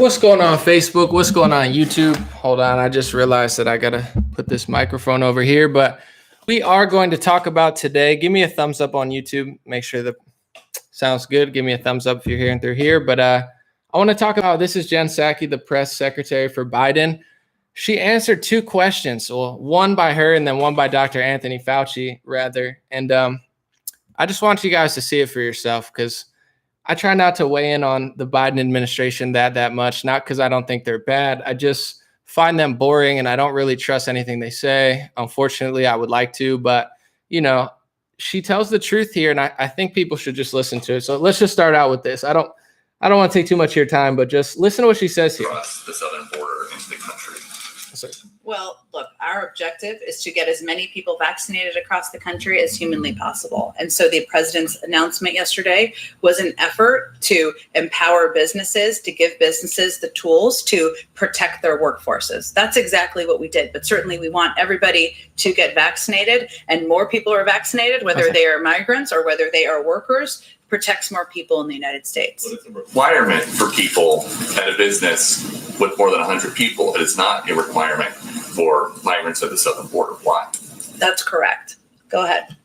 What's going on Facebook? What's going on YouTube? Hold on, I just realized that I gotta put this microphone over here, but we are going to talk about today. Give me a thumbs up on YouTube. Make sure that sounds good. Give me a thumbs up if you're hearing through here. But I want to talk about, this is Jen Psaki, the press secretary for Biden. She answered two questions, well, one by her and then one by Dr. Anthony Fauci, rather. And I just want you guys to see it for yourself, because I try not to weigh in on the Biden administration that much, not because I don't think they're bad. I just find them boring and I don't really trust anything they say. Unfortunately, I would like to, but you know, she tells the truth here, and I think people should just listen to it. So let's just start out with this. I don't want to take too much of your time, but just listen to what she says here. Across the southern border into the country. Sorry. Well, look, our objective is to get as many people vaccinated across the country as humanly possible. And so the president's announcement yesterday was an effort to empower businesses, to give businesses the tools to protect their workforces. That's exactly what we did. But certainly we want everybody to get vaccinated, and more people are vaccinated, whether they are migrants or whether they are workers, protects more people in the United States. But it's a requirement for people at a business with more than 100 people. It is not a requirement for migrants at the southern border. Why? That's correct. Go ahead.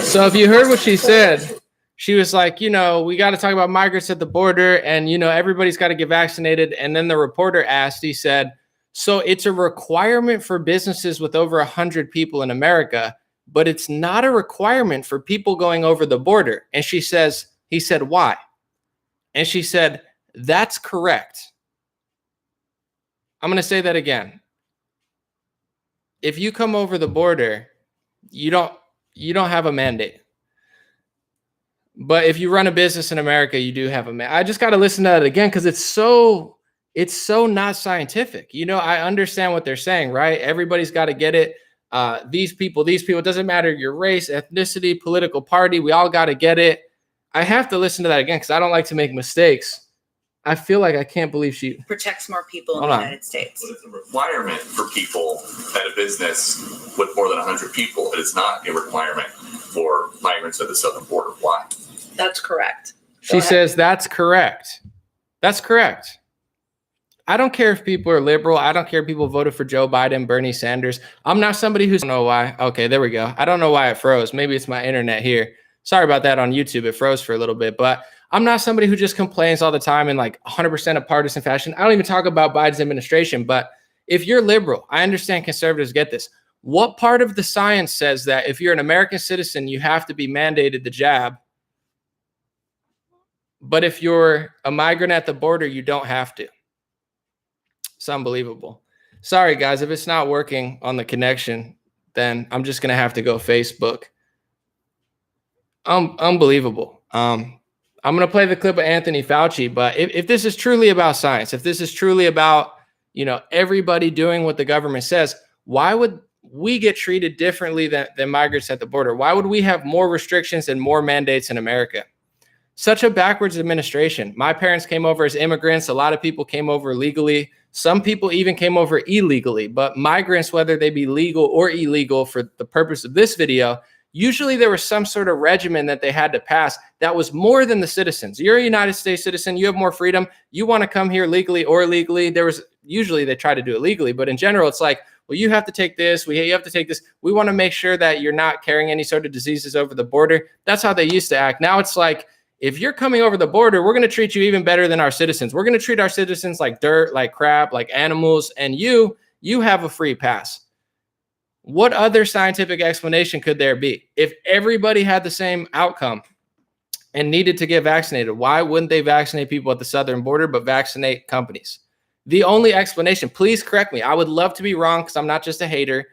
So if you heard what she said, she was like, you know, we got to talk about migrants at the border, and, you know, everybody's got to get vaccinated. And then the reporter asked, he said, so it's a requirement for businesses with over 100 people in America, but it's not a requirement for people going over the border. And he said, why? And she said, that's correct. I'm going to say that again. If you come over the border, you don't have a mandate. But if you run a business in America, you do have a mandate. I just got to listen to that again, because it's so not scientific. You know, I understand what they're saying, right? Everybody's got to get it. These people, it doesn't matter your race, ethnicity, political party. We all got to get it. I have to listen to that again because I don't like to make mistakes. I feel like I can't believe she protects more people in the United States. But it's a requirement for people at a business with more than 100 people. It is not a requirement for migrants at the southern border. Why? That's correct. She says that's correct. That's correct. I don't care if people are liberal. I don't care if people voted for Joe Biden, Bernie Sanders. I'm not somebody who's, I don't know why. Okay, there we go. I don't know why it froze. Maybe it's my internet here. Sorry about that on YouTube. It froze for a little bit, but I'm not somebody who just complains all the time in like 100% of partisan fashion. I don't even talk about Biden's administration, but if you're liberal, I understand conservatives get this. What part of the science says that if you're an American citizen, you have to be mandated the jab, but if you're a migrant at the border, you don't have to? It's unbelievable. Sorry, guys. If it's not working on the connection, then I'm just going to have to go Facebook. Unbelievable. I'm going to play the clip of Anthony Fauci, but if this is truly about science, if this is truly about, you know, everybody doing what the government says, why would we get treated differently than migrants at the border? Why would we have more restrictions and more mandates in America? Such a backwards administration. My parents came over as immigrants. A lot of people came over legally. Some people even came over illegally, but migrants, whether they be legal or illegal for the purpose of this video, usually there was some sort of regimen that they had to pass that was more than the citizens. You're a United States citizen. You have more freedom. You want to come here legally or illegally. Usually they try to do it legally, but in general, it's like, well, you have to take this. You have to take this. We want to make sure that you're not carrying any sort of diseases over the border. That's how they used to act. Now it's like, if you're coming over the border, we're going to treat you even better than our citizens. We're going to treat our citizens like dirt, like crap, like animals, and you have a free pass. What other scientific explanation could there be? If everybody had the same outcome and needed to get vaccinated, why wouldn't they vaccinate people at the southern border but vaccinate companies? The only explanation, please correct me. I would love to be wrong because I'm not just a hater.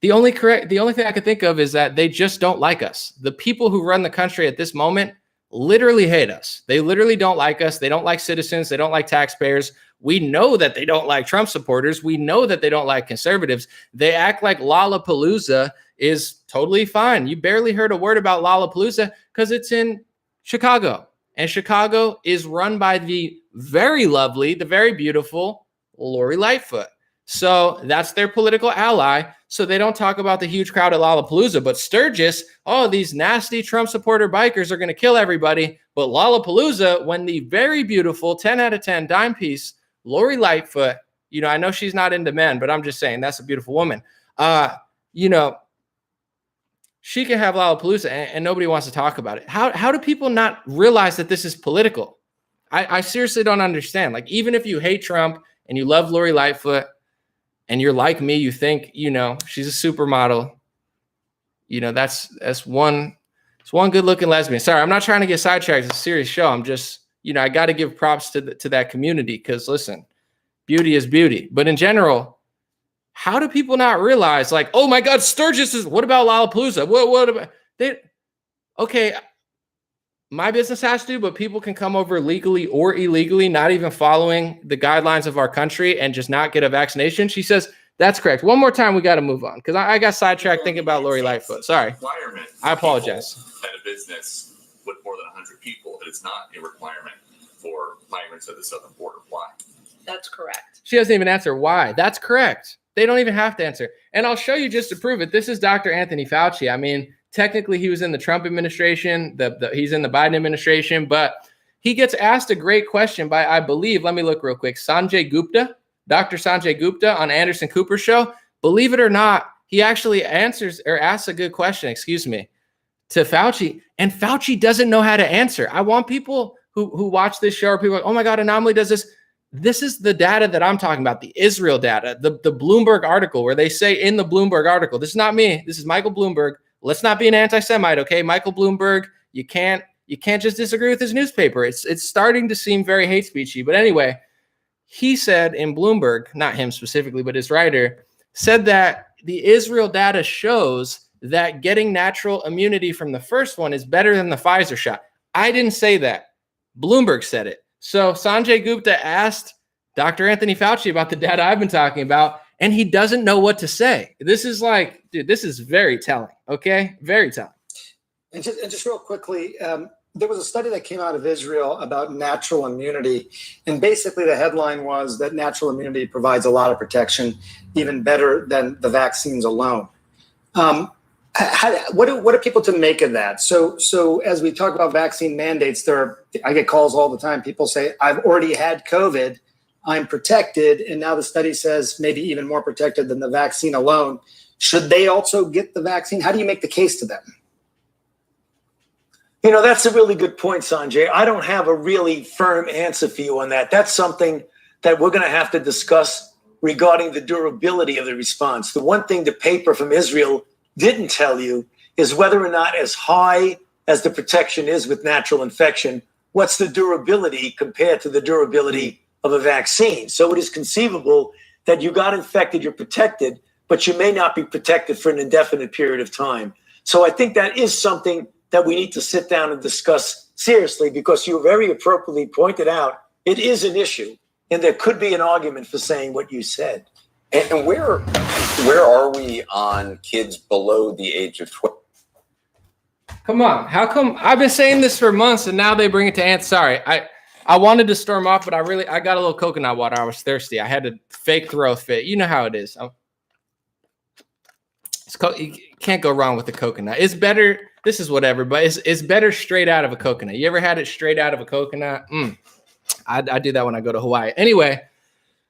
The only thing I could think of is that they just don't like us. The people who run the country at this moment literally hate us. They literally don't like us. They don't like citizens. They don't like taxpayers. We know that they don't like Trump supporters. We know that they don't like conservatives. They act like Lollapalooza is totally fine. You barely heard a word about Lollapalooza because it's in Chicago. And Chicago is run by the very lovely, the very beautiful Lori Lightfoot. So that's their political ally. so they don't talk about the huge crowd at Lollapalooza. But Sturgis, oh, these nasty Trump supporter bikers are going to kill everybody. But Lollapalooza, when the very beautiful 10 out of 10 dime piece, Lori Lightfoot, you know, I know she's not into men, but I'm just saying that's a beautiful woman. You know, she can have Lollapalooza and nobody wants to talk about it. How do people not realize that this is political? I seriously don't understand. Like, even if you hate Trump and you love Lori Lightfoot and you're like me, you think, you know, she's a supermodel. You know, it's one good looking lesbian. Sorry, I'm not trying to get sidetracked. It's a serious show. I'm just, you know, I got to give props to that community because listen, beauty is beauty. But in general, how do people not realize, like, oh my God, Sturgis is, what about Lollapalooza? What about they? Okay, my business has to, but people can come over legally or illegally, not even following the guidelines of our country and just not get a vaccination. She says, that's correct. One more time, we got to move on because I got sidetracked thinking about Lori Lightfoot. Sorry. I apologize. At a business with more than 100 people, it is not a requirement for migrants at the southern border. Why? That's correct. She doesn't even answer why. That's correct. They don't even have to answer. And I'll show you just to prove it. This is Dr. Anthony Fauci. I mean, technically he was in the Trump administration. He's in the Biden administration, but he gets asked a great question by, I believe, let me look real quick, Sanjay Gupta, Dr. Sanjay Gupta on Anderson Cooper's show. Believe it or not, he actually answers or asks a good question, to Fauci, and Fauci doesn't know how to answer. I want people who watch this show, or people are like, oh my God, Anomaly does this. This is the data that I'm talking about, the Israel data, the Bloomberg article where they say in the Bloomberg article, this is not me, this is Michael Bloomberg. Let's not be an anti-Semite, okay? Michael Bloomberg, you can't just disagree with his newspaper. It's starting to seem very hate speechy. But anyway, he said in Bloomberg, not him specifically, but his writer, said that the Israel data shows that getting natural immunity from the first one is better than the Pfizer shot. I didn't say that. Bloomberg said it. So Sanjay Gupta asked Dr. Anthony Fauci about the data I've been talking about, and he doesn't know what to say. This is like, dude, this is very telling, okay? Very telling. And just real quickly, there was a study that came out of Israel about natural immunity. And basically the headline was that natural immunity provides a lot of protection, even better than the vaccines alone. What are people to make of that? So as we talk about vaccine mandates, I get calls all the time. People say, I've already had COVID, I'm protected. And now the study says maybe even more protected than the vaccine alone. Should they also get the vaccine? How do you make the case to them? You know, that's a really good point, Sanjay. I don't have a really firm answer for you on that. That's something that we're going to have to discuss regarding the durability of the response. The one thing the paper from Israel didn't tell you is whether or not, as high as the protection is with natural infection, what's the durability compared to the durability of a vaccine. So it is conceivable that you got infected, you're protected, but you may not be protected for an indefinite period of time. So I think that is something that we need to sit down and discuss seriously, because you very appropriately pointed out it is an issue, and there could be an argument for saying what you said. And where are we on kids below the age of 12? Come on. How come I've been saying this for months and now they bring it to Ant? Sorry. I wanted to storm off, but I got a little coconut water. I was thirsty. I had to fake throw a fit. You know how it is. You can't go wrong with the coconut. It's better. This is whatever, but it's better straight out of a coconut. You ever had it straight out of a coconut? I do that when I go to Hawaii. Anyway,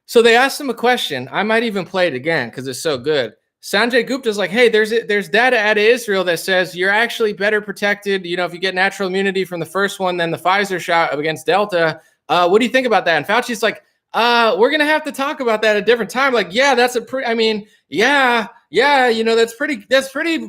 so they asked him a question. I might even play it again because it's so good. Sanjay Gupta's like, hey, there's data out of Israel that says you're actually better protected, you know, if you get natural immunity from the first one than the Pfizer shot against Delta. What do you think about that? And Fauci's like, we're going to have to talk about that at a different time. Like, yeah, that's you know, that's pretty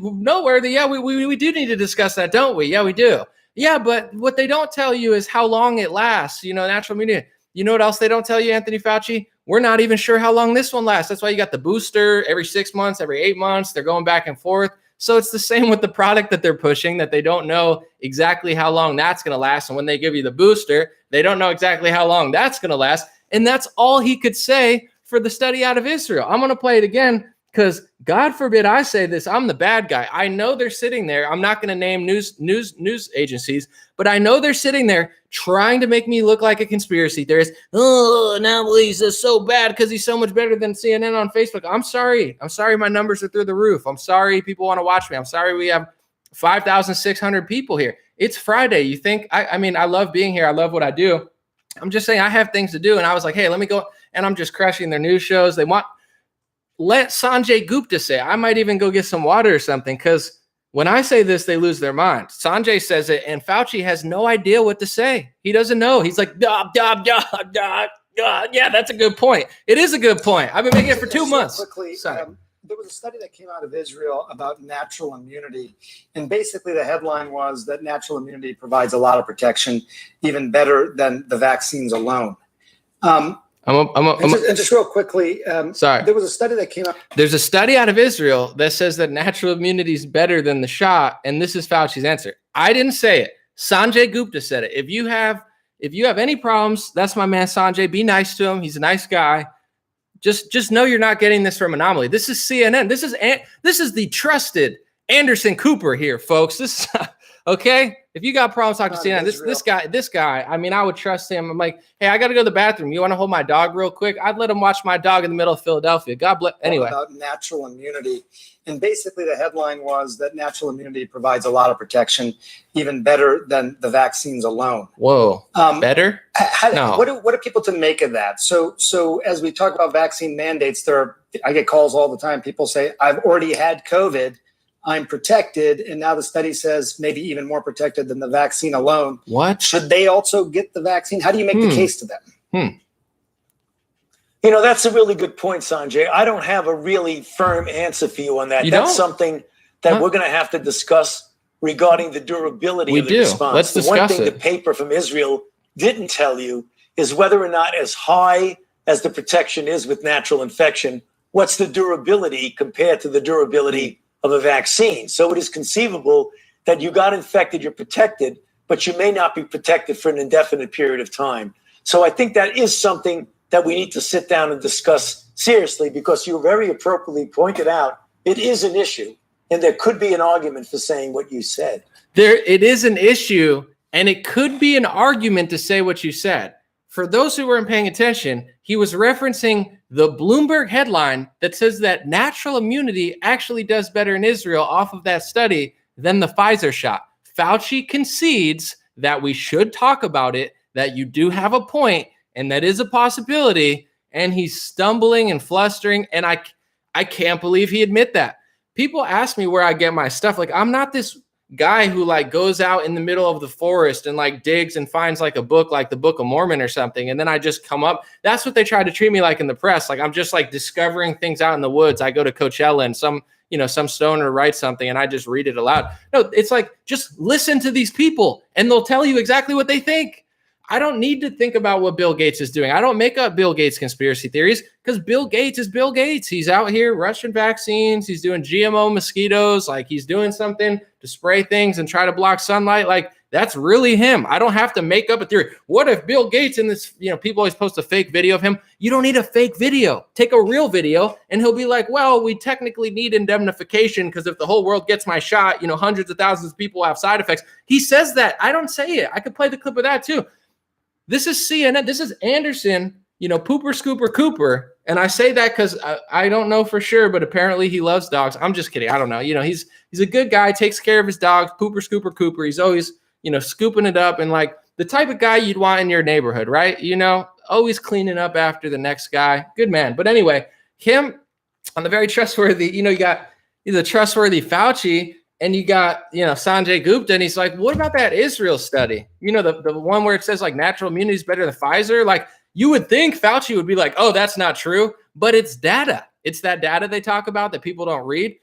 noteworthy. Yeah, we do need to discuss that, don't we? Yeah, we do. Yeah, but what they don't tell you is how long it lasts, you know, natural immunity. You know what else they don't tell you, Anthony Fauci? We're not even sure how long this one lasts. That's why you got the booster every 6 months, every 8 months. They're going back and forth. So it's the same with the product that they're pushing, that they don't know exactly how long that's going to last. And when they give you the booster, they don't know exactly how long that's going to last. And that's all he could say for the study out of Israel. I'm going to play it again because God forbid I say this, I'm the bad guy. I know they're sitting there. I'm not going to name news agencies, but I know they're sitting there trying to make me look like a conspiracy theorist. Oh, Anomalisa is so bad because he's so much better than CNN on Facebook. I'm sorry. My numbers are through the roof. I'm sorry people want to watch me. I'm sorry we have 5,600 people here. It's Friday. You think, I mean, I love being here. I love what I do. I'm just saying I have things to do. And I was like, hey, let me go. And I'm just crushing their news shows. Let Sanjay Gupta say, I might even go get some water or something, because when I say this, they lose their mind. Sanjay says it, and Fauci has no idea what to say. He doesn't know. He's like, yeah, that's a good point. It is a good point. I've been making it for 2 months. Quickly, Sorry. there was a study that came out of Israel about natural immunity. And basically the headline was that natural immunity provides a lot of protection, even better than the vaccines alone. Just real quickly, sorry. There was a study that came out. There's a study out of Israel that says that natural immunity is better than the shot, and this is Fauci's answer. I didn't say it. Sanjay Gupta said it. If you have any problems, that's my man Sanjay. Be nice to him. He's a nice guy. Just know you're not getting this from Anomaly. This is CNN. This is the trusted Anderson Cooper here, folks. This okay. If you got problems talking to CNN, this guy, I mean, I would trust him. I'm like, hey, I got to go to the bathroom. You want to hold my dog real quick? I'd let him watch my dog in the middle of Philadelphia. God bless. Anyway, about natural immunity, and basically the headline was that natural immunity provides a lot of protection, even better than the vaccines alone. Whoa, better? No. What are people to make of that? So as we talk about vaccine mandates, I get calls all the time. People say, I've already had COVID. I'm protected, and now the study says maybe even more protected than the vaccine alone. What? Should they also get the vaccine? How do you make the case to them? You know, that's a really good point, Sanjay. I don't have a really firm answer for you on that. That's something that we're going to have to discuss regarding the durability of the response. Let's discuss one thing the paper from Israel didn't tell you is whether or not as high as the protection is with natural infection, what's the durability compared to the durability of a vaccine. So it is conceivable that you got infected, you're protected, but you may not be protected for an indefinite period of time. So I think that is something that we need to sit down and discuss seriously, because you very appropriately pointed out it is an issue, and there could be an argument for saying what you said. It is an issue, and it could be an argument to say what you said. For those who weren't paying attention, he was referencing the Bloomberg headline that says that natural immunity actually does better in Israel off of that study than the Pfizer shot. Fauci concedes that we should talk about it, that you do have a point, and that is a possibility, and he's stumbling and flustering, and I can't believe he admit that. People ask me where I get my stuff. Like, I'm not this guy who like goes out in the middle of the forest and like digs and finds like a book like the Book of Mormon or something, and then I just come up. That's what they try to treat me like in the press. Like I'm just like discovering things out in the woods. I go to Coachella and some stoner writes something and I just read it aloud. No, it's like, just listen to these people and they'll tell you exactly what they think. I don't need to think about what Bill Gates is doing. I don't make up Bill Gates conspiracy theories, because Bill Gates is Bill Gates. He's out here rushing vaccines. He's doing GMO mosquitoes. Like he's doing something to spray things and try to block sunlight. Like that's really him. I don't have to make up a theory. What if Bill Gates in this, people always post a fake video of him. You don't need a fake video. Take a real video and he'll be like, well, we technically need indemnification because if the whole world gets my shot, hundreds of thousands of people have side effects. He says that. I don't say it. I could play the clip of that too. This is CNN. This is Anderson, Pooper Scooper Cooper. And I say that because I don't know for sure, but apparently he loves dogs. I'm just kidding. I don't know. He's a good guy, takes care of his dogs. Pooper Scooper Cooper. He's always, scooping it up and like the type of guy you'd want in your neighborhood, right? Always cleaning up after the next guy. Good man. But anyway, him on the very trustworthy, you got the trustworthy Fauci. And you got, Sanjay Gupta, and he's like, what about that Israel study? The one where it says like natural immunity is better than Pfizer. Like you would think Fauci would be like, oh, that's not true, but it's data. It's that data they talk about that people don't read.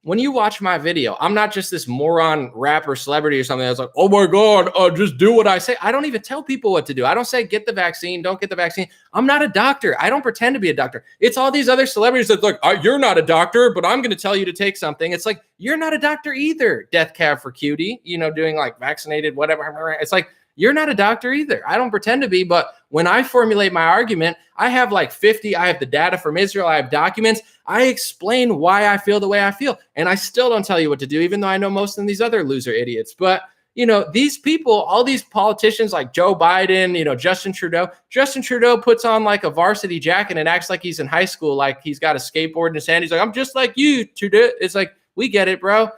When you watch my video, I'm not just this moron rapper celebrity or something that's like, oh my God, just do what I say. I don't even tell people what to do. I don't say, get the vaccine, don't get the vaccine. I'm not a doctor. I don't pretend to be a doctor. It's all these other celebrities that's like, you're not a doctor, but I'm going to tell you to take something. It's like, you're not a doctor either. Death Cab for Cutie, doing like vaccinated, whatever. It's like, You're not a doctor either. I don't pretend to be, but when I formulate my argument, I have like 50, I have the data from Israel, I have documents. I explain why I feel the way I feel. And I still don't tell you what to do, even though I know most of these other loser idiots. But these people, all these politicians like Joe Biden, Justin Trudeau puts on like a varsity jacket and acts like he's in high school, like he's got a skateboard in his hand. He's like, I'm just like you, Trudeau. It's like, we get it, bro.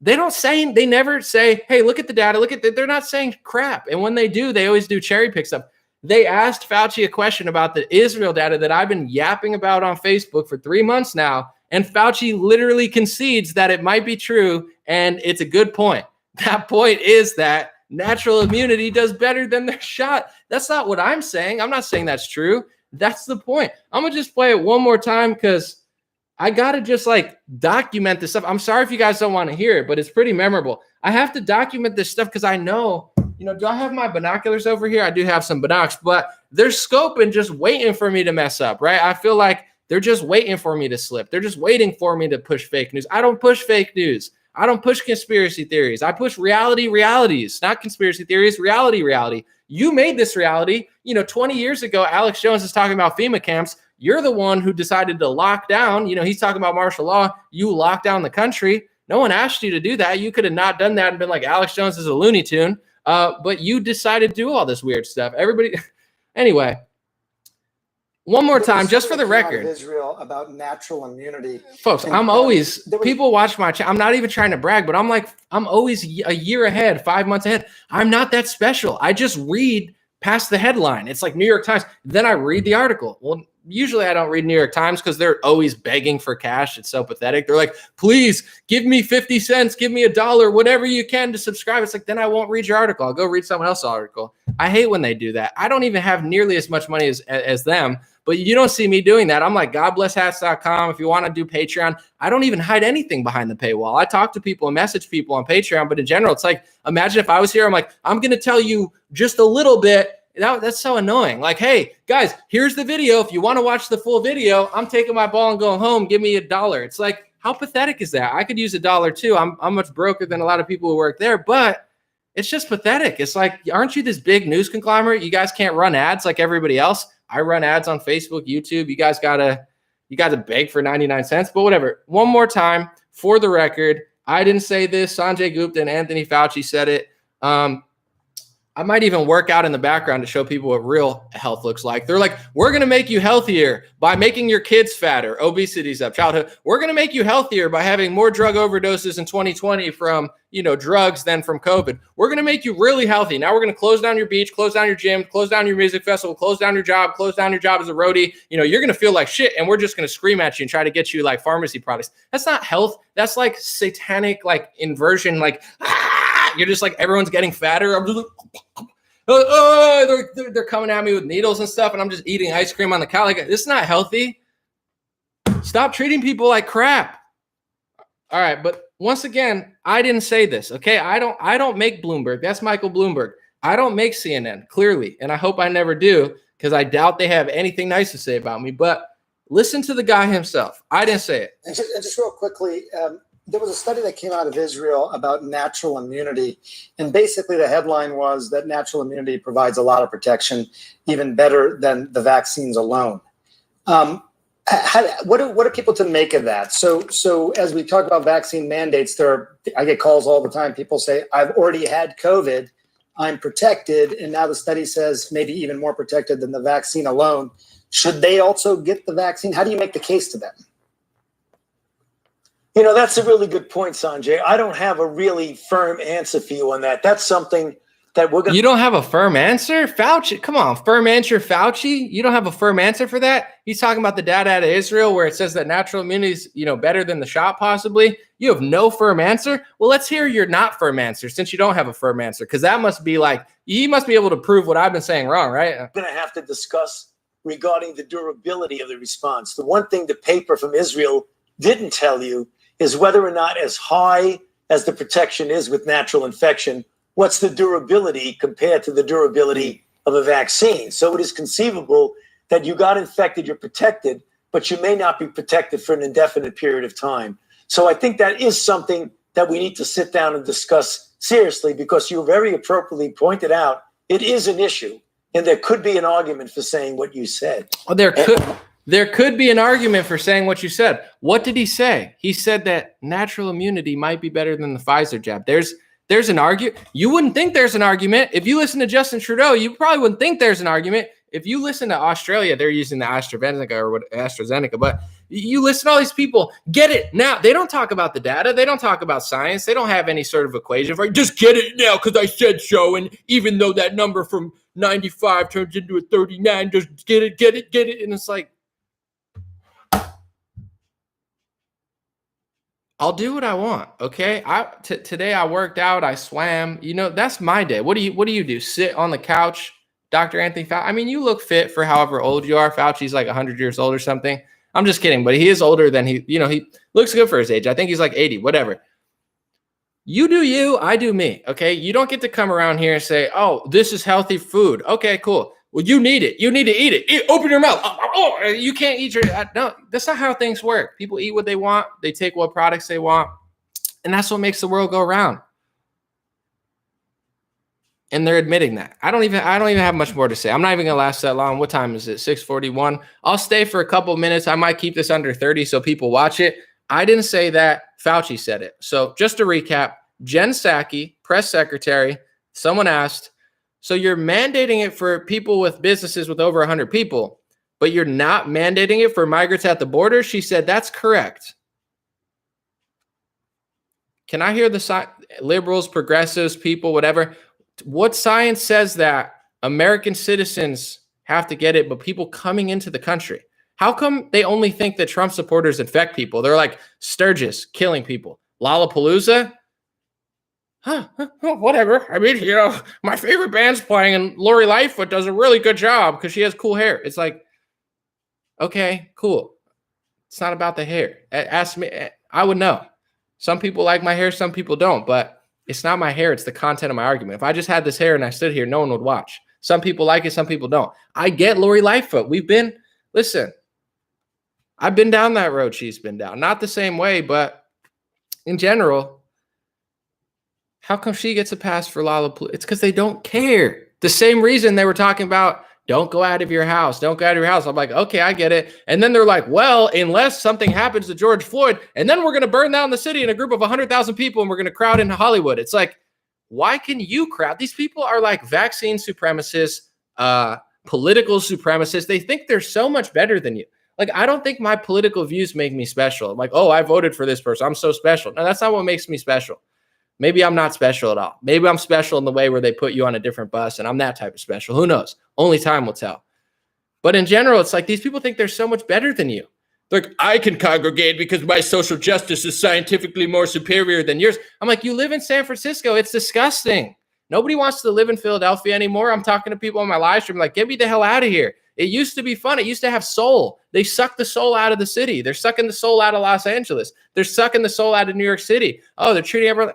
They never say, hey, look at the data. They're not saying crap. And when they do, they always do cherry pick stuff. They asked Fauci a question about the Israel data that I've been yapping about on Facebook for 3 months now. And Fauci literally concedes that it might be true. And it's a good point. That point is that natural immunity does better than their shot. That's not what I'm saying. I'm not saying that's true. That's the point. I'm going to just play it one more time because I got to just like document this stuff. I'm sorry if you guys don't want to hear it, but it's pretty memorable. I have to document this stuff because I know, do I have my binoculars over here? I do have some binocs, but they're scoping just waiting for me to mess up, right? I feel like they're just waiting for me to slip. They're just waiting for me to push fake news. I don't push fake news. I don't push conspiracy theories. I push realities, not conspiracy theories, reality. You made this reality. 20 years ago, Alex Jones is talking about FEMA camps. You're the one who decided to lock down. He's talking about martial law. You locked down the country. No one asked you to do that. You could have not done that and been like, Alex Jones is a Looney Tune. But you decided to do all this weird stuff. Everybody. Anyway, one more time, just for the record. Israel about natural immunity. Folks, I'm always, people watch my channel. I'm not even trying to brag, but I'm always a year ahead, 5 months ahead. I'm not that special. I just read past the headline. It's like New York Times. Then I read the article. Well, usually I don't read New York Times because they're always begging for cash. It's so pathetic. They're like, please give me 50 cents, give me $1, whatever you can to subscribe. It's like, then I won't read your article. I'll go read someone else's article. I hate when they do that. I don't even have nearly as much money as them, but you don't see me doing that. I'm like, godblesshats.com. If you want to do Patreon, I don't even hide anything behind the paywall. I talk to people and message people on Patreon, but in general, it's like, imagine if I was here, I'm like, I'm going to tell you just a little bit. That's so annoying. Like, hey, guys, here's the video. If you want to watch the full video, I'm taking my ball and going home. Give me $1. It's like, how pathetic is that? I could use $1 too. I'm much broker than a lot of people who work there, but it's just pathetic. It's like, aren't you this big news conglomerate? You guys can't run ads like everybody else. I run ads on Facebook, YouTube. You guys gotta beg for 99 cents, but whatever. One more time, for the record, I didn't say this. Sanjay Gupta and Anthony Fauci said it. I might even work out in the background to show people what real health looks like. They're like, we're going to make you healthier by making your kids fatter. Obesity's up, childhood. We're going to make you healthier by having more drug overdoses in 2020 from, drugs than from COVID. We're going to make you really healthy. Now we're going to close down your beach, close down your gym, close down your music festival, close down your job as a roadie. You're going to feel like shit, and we're just going to scream at you and try to get you like pharmacy products. That's not health. That's like satanic, like inversion, like, you're just like, everyone's getting fatter. I'm just like, they're coming at me with needles and stuff, and I'm just eating ice cream on the couch. Like, this is not healthy. Stop treating people like crap. All right, but once again, I didn't say this, okay? I don't make Bloomberg. That's Michael Bloomberg. I don't make CNN, clearly, and I hope I never do, because I doubt they have anything nice to say about me. But listen to the guy himself. I didn't say it. And just real quickly, there was a study that came out of Israel about natural immunity. And basically the headline was that natural immunity provides a lot of protection, even better than the vaccines alone. What are people to make of that? So as we talk about vaccine mandates, I get calls all the time. People say, I've already had COVID, I'm protected. And now the study says maybe even more protected than the vaccine alone. Should they also get the vaccine? How do you make the case to them? That's a really good point, Sanjay. I don't have a really firm answer for you on that. That's something that we're going to... You don't have a firm answer? Fauci, come on, firm answer, Fauci? You don't have a firm answer for that? He's talking about the data out of Israel where it says that natural immunity is, better than the shot possibly. You have no firm answer? Well, let's hear your not firm answer since you don't have a firm answer, because that must be like, he must be able to prove what I've been saying wrong, right? We're going to have to discuss regarding the durability of the response. The one thing the paper from Israel didn't tell you is whether or not, as high as the protection is with natural infection, what's the durability compared to the durability of a vaccine. So it is conceivable that you got infected, you're protected, but you may not be protected for an indefinite period of time. So I think that is something that we need to sit down and discuss seriously, because you very appropriately pointed out it is an issue. And there could be an argument for saying what you said. Oh, there could be an argument for saying what you said. What did he say? He said that natural immunity might be better than the Pfizer jab. There's an argument. You wouldn't think there's an argument. If you listen to Justin Trudeau, you probably wouldn't think there's an argument. If you listen to Australia, they're using the AstraZeneca, but you listen to all these people, get it now. They don't talk about the data. They don't talk about science. They don't have any sort of equation for it. Just get it now because I said so. And even though that number from 95 turns into a 39, just get it. And it's like, I'll do what I want. Okay. Today I worked out. I swam. That's my day. What do you do? Sit on the couch, Dr. Anthony Fauci? I mean, you look fit for however old you are. Fauci's like 100 years old or something. I'm just kidding, but he is older than he looks good for his age. I think he's like 80, whatever. You do you, I do me. Okay. You don't get to come around here and say, oh, this is healthy food. Okay, cool. Well, you need it. You need to eat it. Open your mouth. Oh, you can't eat no, that's not how things work. People eat what they want. They take what products they want. And that's what makes the world go round. And they're admitting that. I don't even have much more to say. I'm not even going to last that long. What time is it? 6:41. I'll stay for a couple minutes. I might keep this under 30 so people watch it. I didn't say that. Fauci said it. So just to recap, Jen Psaki, press secretary, someone asked, so you're mandating it for people with businesses with over 100 people, but you're not mandating it for migrants at the border? She said, that's correct. Can I hear the liberals, progressives, people, whatever? What science says that American citizens have to get it, but people coming into the country? How come they only think that Trump supporters infect people? They're like Sturgis killing people. Lollapalooza? Whatever. I mean, my favorite band's playing and Lori Lightfoot does a really good job because she has cool hair. It's like, okay, cool. It's not about the hair. Ask me. I would know. Some people like my hair, some people don't, but it's not my hair. It's the content of my argument. If I just had this hair and I stood here, no one would watch. Some people like it, some people don't. I get Lori Lightfoot. Listen, I've been down that road she's been down. Not the same way, but in general, how come she gets a pass for Lollapalooza? It's because they don't care. The same reason they were talking about don't go out of your house. Don't go out of your house. I'm like, okay, I get it. And then they're like, well, unless something happens to George Floyd, and then we're going to burn down the city in a group of 100,000 people and we're going to crowd into Hollywood. It's like, why can you crowd? These people are like vaccine supremacists, political supremacists. They think they're so much better than you. Like, I don't think my political views make me special. I'm like, oh, I voted for this person. I'm so special. No, that's not what makes me special. Maybe I'm not special at all. Maybe I'm special in the way where they put you on a different bus and I'm that type of special. Who knows? Only time will tell. But in general, it's like these people think they're so much better than you. Like, I can congregate because my social justice is scientifically more superior than yours. I'm like, you live in San Francisco. It's disgusting. Nobody wants to live in Philadelphia anymore. I'm talking to people on my live stream like, get me the hell out of here. It used to be fun. It used to have soul. They sucked the soul out of the city. They're sucking the soul out of Los Angeles. They're sucking the soul out of New York City. Oh, they're treating everyone.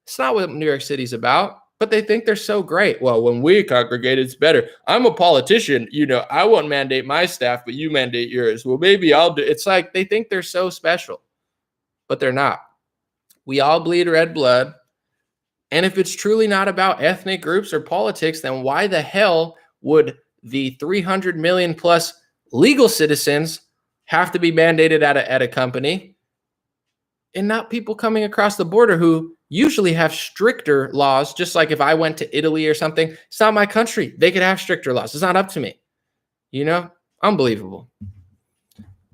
It's not what New York City's about, but they think they're so great. Well, when we congregate, it's better. I'm a politician. I won't mandate my staff, but you mandate yours. Well, maybe I'll do. It's like they think they're so special, but they're not. We all bleed red blood. And if it's truly not about ethnic groups or politics, then why the hell would the 300 million plus legal citizens have to be mandated at a company and not people coming across the border who usually have stricter laws? Just like if I went to Italy or something, it's not my country. They could have stricter laws. It's not up to me. Unbelievable.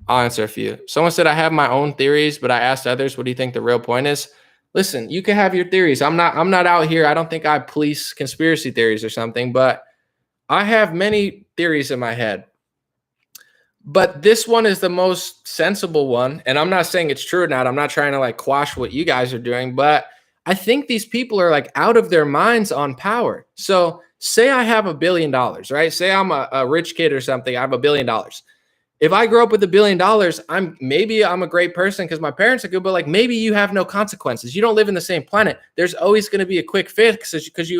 I'll answer a few. Someone said I have my own theories, but I asked others, what do you think the real point is? Listen, you can have your theories. I'm not out here. I don't think I police conspiracy theories or something, but I have many theories in my head. But this one is the most sensible one. And I'm not saying it's true or not. I'm not trying to like quash what you guys are doing, but I think these people are like out of their minds on power. So say I have $1 billion, right? Say I'm a rich kid or something. I have $1 billion. If I grow up with $1 billion, I'm a great person because my parents are good, but like maybe you have no consequences. You don't live in the same planet. There's always going to be a quick fix because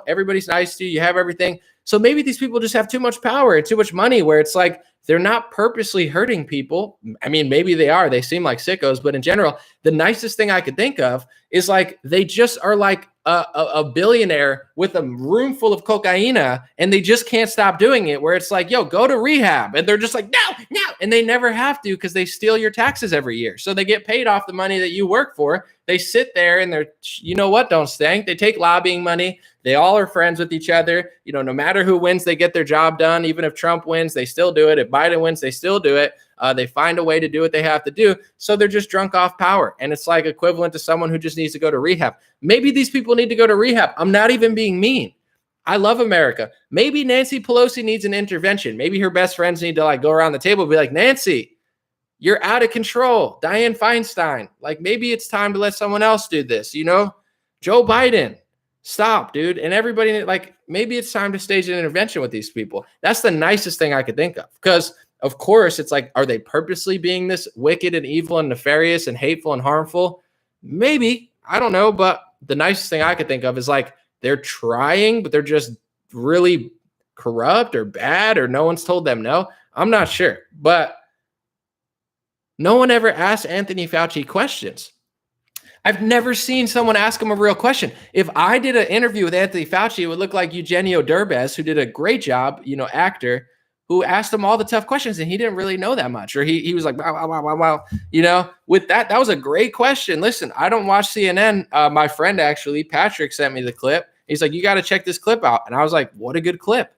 everybody's nice to you. You have everything. So maybe these people just have too much power and too much money where it's like they're not purposely hurting people. I mean, maybe they are. They seem like sickos, but in general, the nicest thing I could think of is like they just are like a billionaire with a room full of cocaina, and they just can't stop doing it, where it's like, yo, go to rehab. And they're just like, no. And they never have to, because they steal your taxes every year. So they get paid off the money that you work for. They sit there and they're, you know what, don't stink. They take lobbying money. They all are friends with each other. You know, no matter who wins, they get their job done. Even if Trump wins, they still do it. If Biden wins, they still do it. They find a way to do what they have to do. So they're just drunk off power. And it's like equivalent to someone who just needs to go to rehab. Maybe these people need to go to rehab. I'm not even being mean. I love America. Maybe Nancy Pelosi needs an intervention. Maybe her best friends need to like go around the table and be like, Nancy, you're out of control. Dianne Feinstein. Like, maybe it's time to let someone else do this. You know, Joe Biden, stop, dude. And everybody, like, maybe it's time to stage an intervention with these people. That's the nicest thing I could think of. Because of course, it's like, are they purposely being this wicked and evil and nefarious and hateful and harmful? Maybe. I don't know. But the nicest thing I could think of is like, they're trying, but they're just really corrupt or bad, or no one's told them no. I'm not sure. But no one ever asked Anthony Fauci questions. I've never seen someone ask him a real question. If I did an interview with Anthony Fauci, it would look like Eugenio Derbez, who did a great job, you know, actor, who asked him all the tough questions, and he didn't really know that much. Or he was like, wow. You know, with that was a great question. Listen, I don't watch CNN. My friend, actually, Patrick, sent me the clip. He's like, you got to check this clip out. And I was like, what a good clip.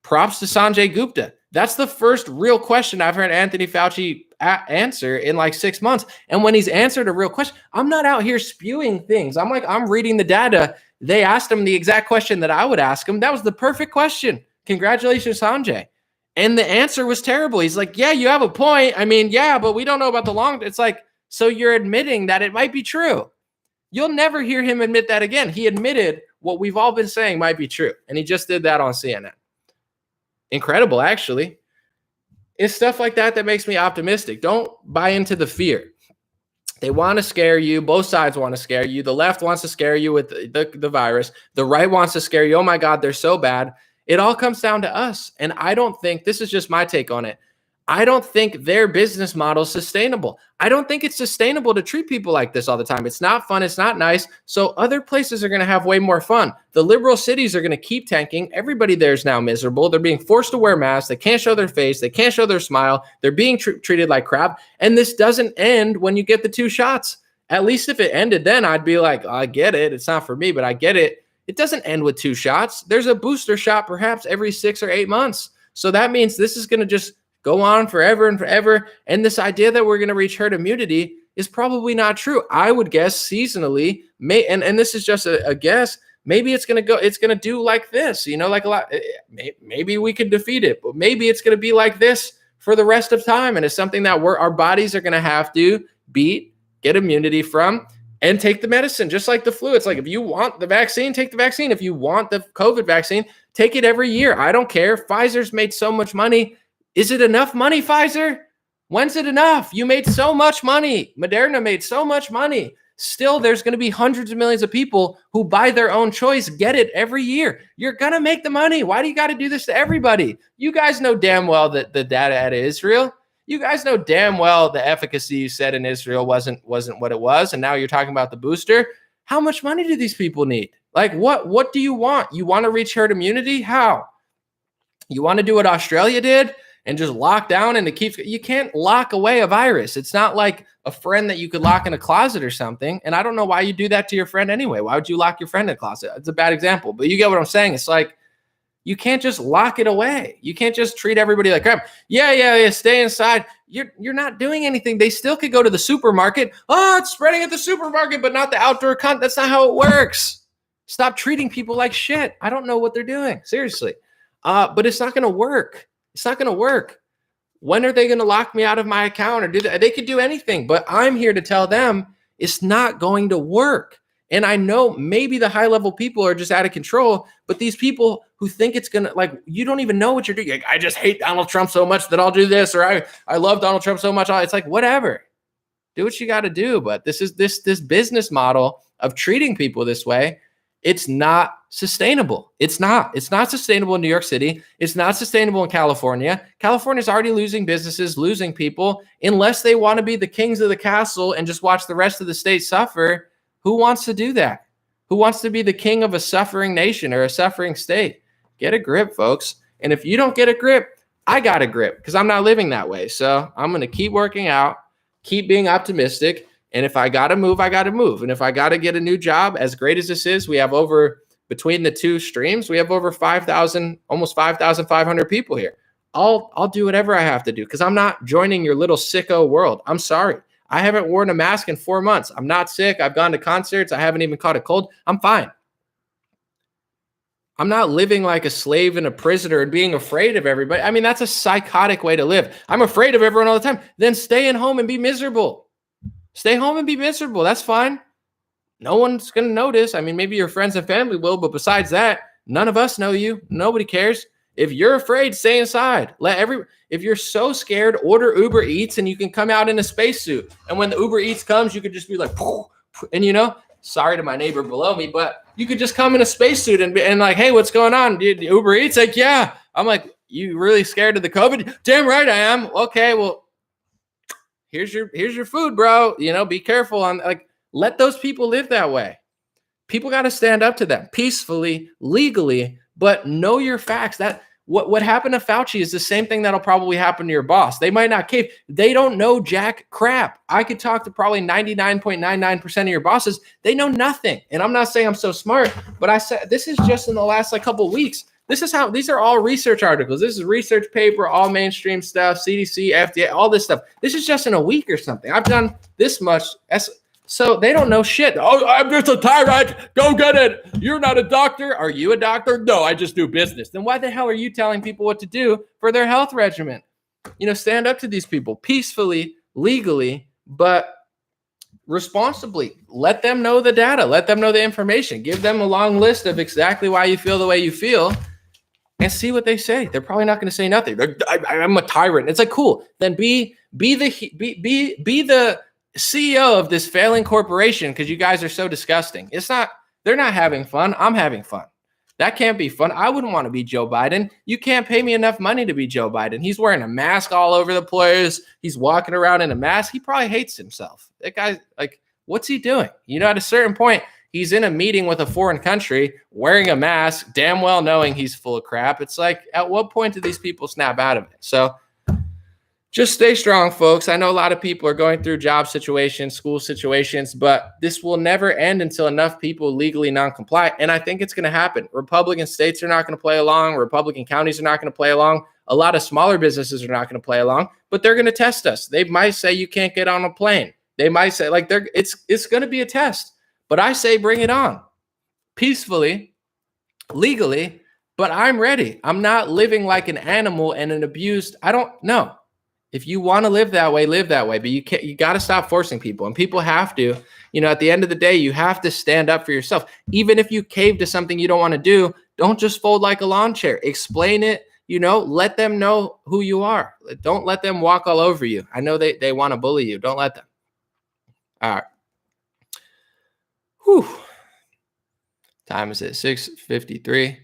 Props to Sanjay Gupta. That's the first real question I've heard Anthony Fauci answer in like 6 months. And when he's answered a real question, I'm not out here spewing things. I'm reading the data. They asked him the exact question that I would ask him. That was the perfect question. Congratulations, Sanjay. And the answer was terrible. He's like, yeah, you have a point. I mean, yeah, but we don't know about the long. It's like, so you're admitting that it might be true. You'll never hear him admit that again. He admitted what we've all been saying might be true. And he just did that on CNN. Incredible, actually. It's stuff like that that makes me optimistic. Don't buy into the fear. They want to scare you. Both sides want to scare you. The left wants to scare you with the virus. The right wants to scare you. Oh my God, they're so bad. It all comes down to us. And I don't think, this is just my take on it, I don't think their business model is sustainable. I don't think it's sustainable to treat people like this all the time. It's not fun. It's not nice. So other places are going to have way more fun. The liberal cities are going to keep tanking. Everybody there is now miserable. They're being forced to wear masks. They can't show their face. They can't show their smile. They're being treated like crap. And this doesn't end when you get the 2 shots. At least if it ended then, I'd be like, oh, I get it. It's not for me, but I get it. It doesn't end with 2 shots. There's a booster shot perhaps every 6 or 8 months. So that means this is going to just go on forever and forever. And this idea that we're going to reach herd immunity is probably not true. I would guess seasonally, and this is just a guess, maybe it's going to do like this, you know, like a lot, maybe we could defeat it, but maybe it's going to be like this for the rest of time. And it's something that our bodies are going to have to beat, get immunity from, and take the medicine, just like the flu. It's like, if you want the vaccine, take the vaccine. If you want the COVID vaccine, take it every year. I don't care. Pfizer's made so much money. Is it enough money, Pfizer? When's it enough? You made so much money. Moderna made so much money. Still, there's going to be hundreds of millions of people who, by their own choice, get it every year. You're going to make the money. Why do you got to do this to everybody? You guys know damn well that the data out of Israel, you guys know damn well the efficacy you said in Israel wasn't what it was. And now you're talking about the booster. How much money do these people need? Like, what do you want? You want to reach herd immunity? How? You want to do what Australia did and just lock down and you can't lock away a virus. It's not like a friend that you could lock in a closet or something. And I don't know why you do that to your friend anyway. Why would you lock your friend in a closet? It's a bad example, but you get what I'm saying. It's like, you can't just lock it away. You can't just treat everybody like crap. Yeah, stay inside. You're not doing anything. They still could go to the supermarket. Oh, it's spreading at the supermarket, but not the outdoor That's not how it works. Stop treating people like shit. I don't know what they're doing. Seriously. But it's not going to work. It's not going to work. When are they going to lock me out of my account or do that? They could do anything, but I'm here to tell them it's not going to work. And I know maybe the high level people are just out of control, but these people who think it's going to, like, you don't even know what you're doing. Like, I just hate Donald Trump so much that I'll do this, or I love Donald Trump so much. It's like, whatever, do what you got to do. But this is this business model of treating people this way. It's not sustainable. It's not sustainable in New York City. It's not sustainable in California. California's already losing businesses, losing people. Unless they want to be the kings of the castle and just watch the rest of the state suffer, who wants to do that? Who wants to be the king of a suffering nation or a suffering state? Get a grip, folks. And if you don't get a grip, I got a grip because I'm not living that way. So I'm going to keep working out, keep being optimistic. And if I got to move, I got to move. And if I got to get a new job, as great as this is, we have between the two streams, we have over 5,000, almost 5,500 people here. I'll do whatever I have to do because I'm not joining your little sicko world. I'm sorry. I haven't worn a mask in 4 months. I'm not sick. I've gone to concerts. I haven't even caught a cold. I'm fine. I'm not living like a slave and a prisoner and being afraid of everybody. I mean, that's a psychotic way to live. I'm afraid of everyone all the time. Then stay at home and be miserable. Stay home and be miserable. That's fine. No one's going to notice. I mean, maybe your friends and family will, but besides that, none of us know you. Nobody cares. If you're afraid, stay inside. If you're so scared, order Uber Eats and you can come out in a spacesuit. And when the Uber Eats comes, you could just be like, and sorry to my neighbor below me, but you could just come in a spacesuit and like, hey, what's going on? Dude, Uber Eats? Like, yeah. I'm like, you really scared of the COVID? Damn right I am. Okay, well, here's your food, bro. Be careful on let those people live that way. People got to stand up to them peacefully, legally, but know your facts. That what happened to Fauci is the same thing that'll probably happen to your boss. They might not cave. They don't know jack crap. I could talk to probably 99.99% of your bosses. They know nothing. And I'm not saying I'm so smart, but I said this is just in the last couple of weeks. These are all research articles. This is research paper, all mainstream stuff, CDC, FDA, all this stuff. This is just in a week or something. I've done this much. So they don't know shit. Oh, I'm just a tyrant. Go get it. You're not a doctor. Are you a doctor? No, I just do business. Then why the hell are you telling people what to do for their health regimen? Stand up to these people peacefully, legally, but responsibly. Let them know the data. Let them know the information. Give them a long list of exactly why you feel the way you feel and see what they say. They're probably not going to say nothing. I'm a tyrant. It's like, cool. Then be the CEO of this failing corporation because you guys are so disgusting. They're not having fun. I'm having fun. That can't be fun. I wouldn't want to be Joe Biden. You can't pay me enough money to be Joe Biden. He's wearing a mask all over the place. He's walking around in a mask. He probably hates himself. That guy's like, what's he doing? At a certain point, he's in a meeting with a foreign country wearing a mask, damn well knowing he's full of crap. It's like, at what point do these people snap out of it? So just stay strong, folks. I know a lot of people are going through job situations, school situations, but this will never end until enough people legally non-comply. And I think it's going to happen. Republican states are not going to play along. Republican counties are not going to play along. A lot of smaller businesses are not going to play along, but they're going to test us. They might say you can't get on a plane. They might say it's going to be a test, but I say bring it on peacefully, legally, but I'm ready. I'm not living like an animal and an abused. I don't know. If you want to live that way, but you got to stop forcing people. And people have to, at the end of the day, you have to stand up for yourself. Even if you cave to something you don't want to do, don't just fold like a lawn chair. Explain it, let them know who you are. Don't let them walk all over you. I know they want to bully you. Don't let them. All right. Whew. Time is at 6:53.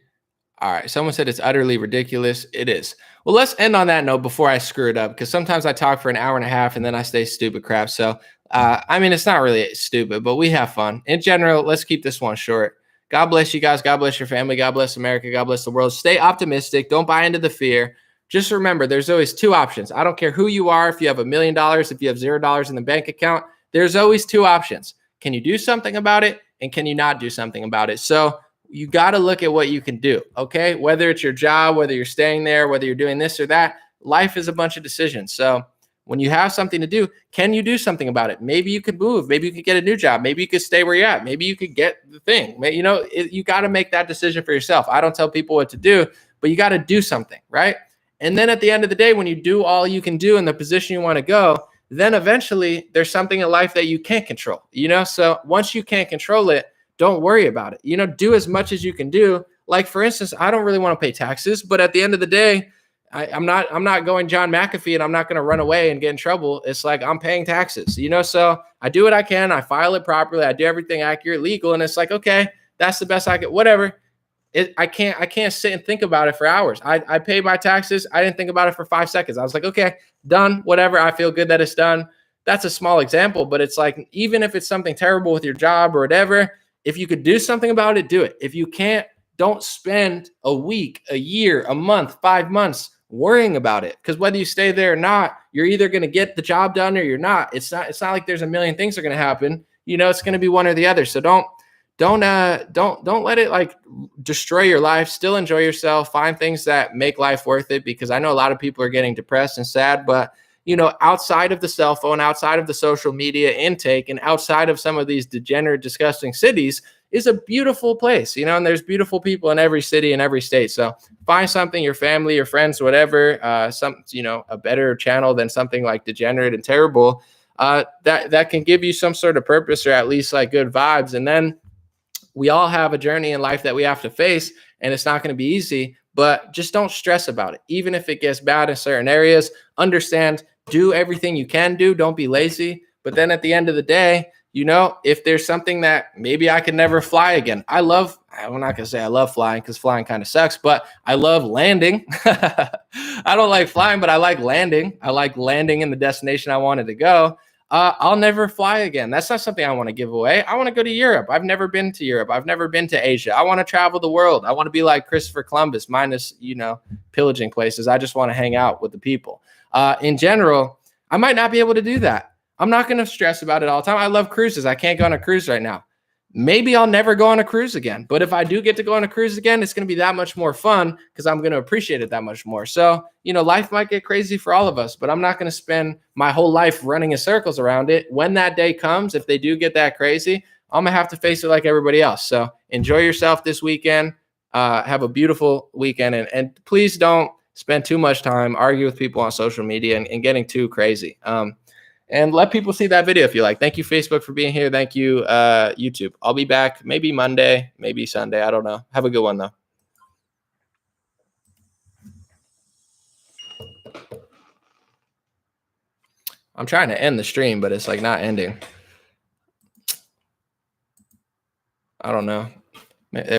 All right. Someone said it's utterly ridiculous. It is. Well, let's end on that note before I screw it up, because sometimes I talk for an hour and a half and then I say stupid crap. So, it's not really stupid, but we have fun. In general, let's keep this one short. God bless you guys. God bless your family. God bless America. God bless the world. Stay optimistic. Don't buy into the fear. Just remember, there's always two options. I don't care who you are. If you have $1 million, if you have $0 in the bank account, there's always two options. Can you do something about it? And can you not do something about it? So you got to look at what you can do, okay? Whether it's your job, whether you're staying there, whether you're doing this or that, life is a bunch of decisions. So when you have something to do, can you do something about it? Maybe you could move. Maybe you could get a new job. Maybe you could stay where you're at. Maybe you could get the thing. You got to make that decision for yourself. I don't tell people what to do, but you got to do something, right? And then at the end of the day, when you do all you can do in the position you want to go, then eventually there's something in life that you can't control, So once you can't control it, don't worry about it. Do as much as you can do. Like, for instance, I don't really want to pay taxes, but at the end of the day, I'm not going John McAfee and I'm not going to run away and get in trouble. It's like I'm paying taxes, So I do what I can. I file it properly. I do everything accurate, legal. And it's like, okay, that's the best I can, whatever. I can't sit and think about it for hours. I pay my taxes. I didn't think about it for 5 seconds. I was like, okay, done, whatever. I feel good that it's done. That's a small example, but it's like, even if it's something terrible with your job or whatever, if you could do something about it, do it. If you can't, don't spend a week, a year, a month, 5 months worrying about it. Because whether you stay there or not, you're either going to get the job done or you're not. It's not like there's a million things are going to happen. It's going to be one or the other. So don't let it like destroy your life. Still enjoy yourself. Find things that make life worth it, because I know a lot of people are getting depressed and sad, but outside of the cell phone, outside of the social media intake, and outside of some of these degenerate, disgusting cities is a beautiful place, and there's beautiful people in every city and every state. So find something, your family, your friends, whatever, a better channel than something like degenerate and terrible, that can give you some sort of purpose, or at least like good vibes. And then we all have a journey in life that we have to face, and it's not going to be easy, but just don't stress about it. Even if it gets bad in certain areas, understand, do everything you can do. Don't be lazy. But then at the end of the day, if there's something that maybe I could never fly again. I'm not going to say I love flying, because flying kind of sucks, but I love landing. I don't like flying, but I like landing. I like landing in the destination I wanted to go. I'll never fly again. That's not something I want to give away. I want to go to Europe. I've never been to Europe. I've never been to Asia. I want to travel the world. I want to be like Christopher Columbus, minus, pillaging places. I just want to hang out with the people. In general, I might not be able to do that. I'm not going to stress about it all the time. I love cruises. I can't go on a cruise right now. Maybe I'll never go on a cruise again. But if I do get to go on a cruise again, it's going to be that much more fun, because I'm going to appreciate it that much more. So, life might get crazy for all of us, but I'm not going to spend my whole life running in circles around it. When that day comes, if they do get that crazy, I'm going to have to face it like everybody else. So enjoy yourself this weekend. Have a beautiful weekend. And please don't spend too much time arguing with people on social media and getting too crazy. And let people see that video if you like. Thank you, Facebook, for being here. Thank you, YouTube. I'll be back maybe Monday, maybe Sunday. I don't know. Have a good one, though. I'm trying to end the stream, but it's like not ending. I don't know.